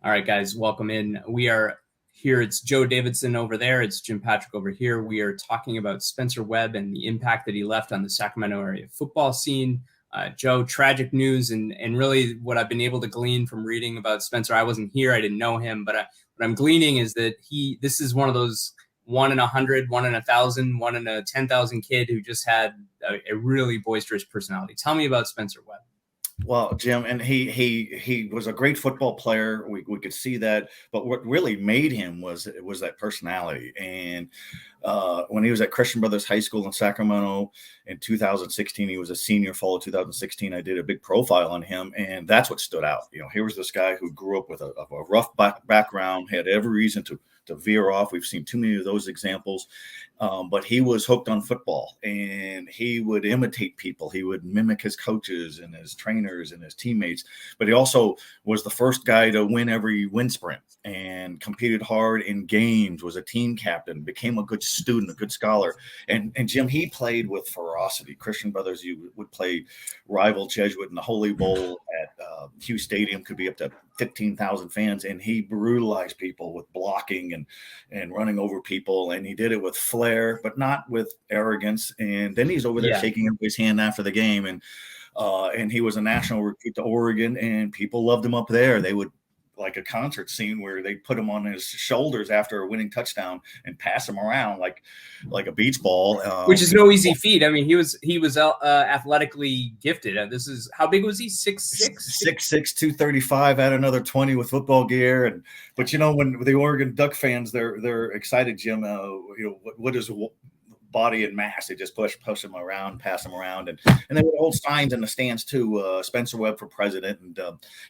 All right, guys, welcome in. We are here. It's Joe Davidson over there. It's Jim Patrick over here. We are talking about Spencer Webb and the impact that he left on the Sacramento area football scene. Joe, tragic news, and really what I've been able to glean from reading about Spencer. I wasn't here. I didn't know him, but what I'm gleaning is that this is one of those 1 in 100, 1 in 1,000, 1 in a 10,000 kid who just had a really boisterous personality. Tell me about Spencer Webb. Well, Jim, and he was a great football player. We could see that, but what really made him was that personality. And when he was at Christian Brothers High School in Sacramento in 2016, he was a senior. Fall of 2016, I did a big profile on him, and that's what stood out. Here was this guy who grew up with a rough background, had every reason to veer off. We've seen too many of those examples, but he was hooked on football, and he would imitate people. He would mimic his coaches and his trainers and his teammates, but he also was the first guy to win every wind sprint and competed hard in games, was a team captain, became a good student, a good scholar. And Jim, he played with ferocity. Christian Brothers, you would play rival Jesuit in the Holy Bowl at Hughes Stadium, could be up to 15,000 fans, and he brutalized people with blocking and running over people, and he did it with flair, but not with arrogance. And then he's over there shaking his hand after the game, and he was a national recruit to Oregon, and people loved him up there. They would, like a concert scene where they put him on his shoulders after a winning touchdown and pass him around like a beach ball, which is no easy feat. I mean, he was athletically gifted. This is, how big was he? 6'6", 235. Had another 20 with football gear. But when the Oregon Duck fans, they're excited, Jim. What is body and mass? They just push him around, pass him around, and they would hold signs in the stands too. Spencer Webb for president, and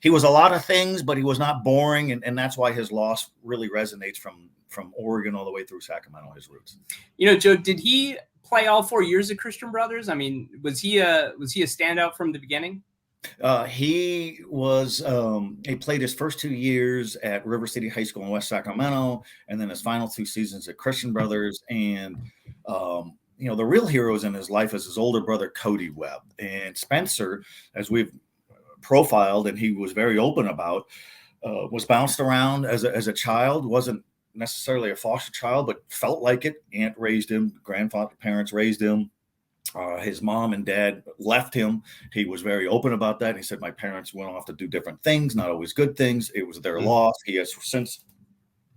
he was a lot of things, but he was not boring, and that's why his loss really resonates from Oregon all the way through Sacramento. His roots. Joe, did he play all 4 years at Christian Brothers? I mean, was he a standout from the beginning? He was. He played his first 2 years at River City High School in West Sacramento, and then his final 2 seasons at Christian Brothers. And the real heroes in his life is his older brother Cody Webb. And Spencer, as we've profiled, and he was very open about, was bounced around as a child. Wasn't necessarily a foster child, but felt like it. Aunt raised him. Grandfather, parents raised him. His mom and dad left him. He was very open about that. He said, my parents went off to do different things, not always good things. It was their loss. He has since,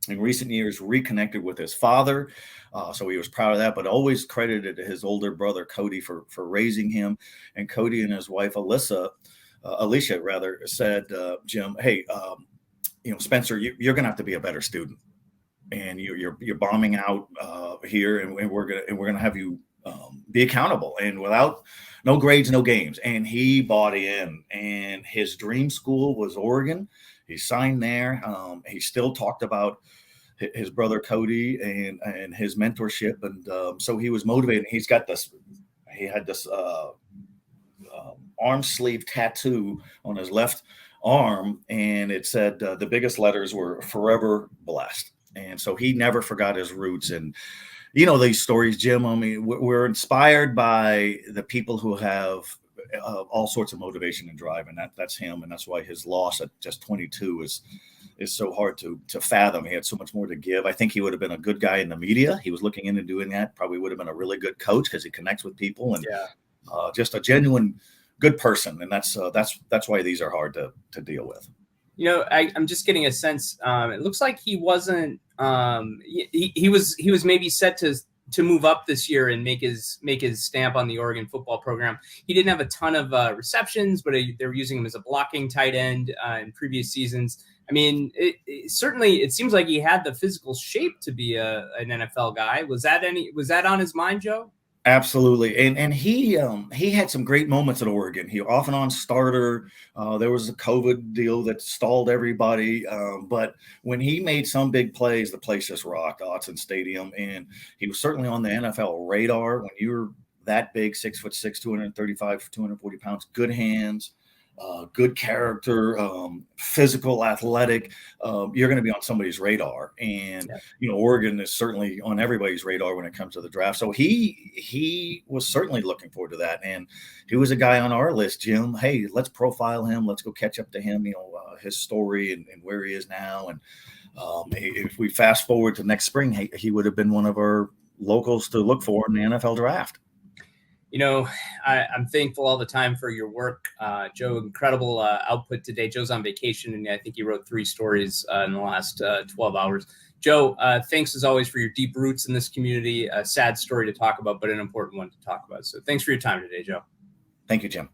in recent years, reconnected with his father. So he was proud of that, but always credited his older brother, Cody, for raising him. And Cody and his wife, Alicia, said, Jim, hey, Spencer, you're going to have to be a better student. And you're bombing out here, and we're going to have you be accountable, and without no grades, no games. And he bought in, and his dream school was Oregon. He signed there. He still talked about his brother Cody and his mentorship, and so he was motivated. He had this arm sleeve tattoo on his left arm, and it said the biggest letters were "Forever Blessed." And so he never forgot his roots. And these stories, Jim, I mean, we're inspired by the people who have all sorts of motivation and drive, and that's him. And that's why his loss at just 22 is so hard to fathom. He had so much more to give. I think he would have been a good guy in the media. He was looking into doing that. Probably would have been a really good coach because he connects with people, and just a genuine good person. And that's why these are hard to deal with. I'm just getting a sense. It looks like he wasn't. He was maybe set to move up this year and make his stamp on the Oregon football program. He didn't have a ton of receptions, but they were using him as a blocking tight end in previous seasons. I mean, it seems like he had the physical shape to be an NFL guy. Was that on his mind, Joe? Absolutely. And he had some great moments at Oregon. He off and on starter. There was a COVID deal that stalled everybody. But when he made some big plays, the place just rocked, Autzen Stadium. And he was certainly on the NFL radar when you're that big, 6'6", 235, 240 pounds, good hands, good character, physical, athletic, you're going to be on somebody's radar. And, Oregon is certainly on everybody's radar when it comes to the draft. So he was certainly looking forward to that. And he was a guy on our list, Jim. Hey, let's profile him. Let's go catch up to him, his story and where he is now. And if we fast forward to next spring, he would have been one of our locals to look for in the NFL draft. I'm thankful all the time for your work. Joe, incredible output today. Joe's on vacation, and I think he wrote 3 stories in the last 12 hours. Joe, thanks as always for your deep roots in this community. A sad story to talk about, but an important one to talk about. So thanks for your time today, Joe. Thank you, Jim.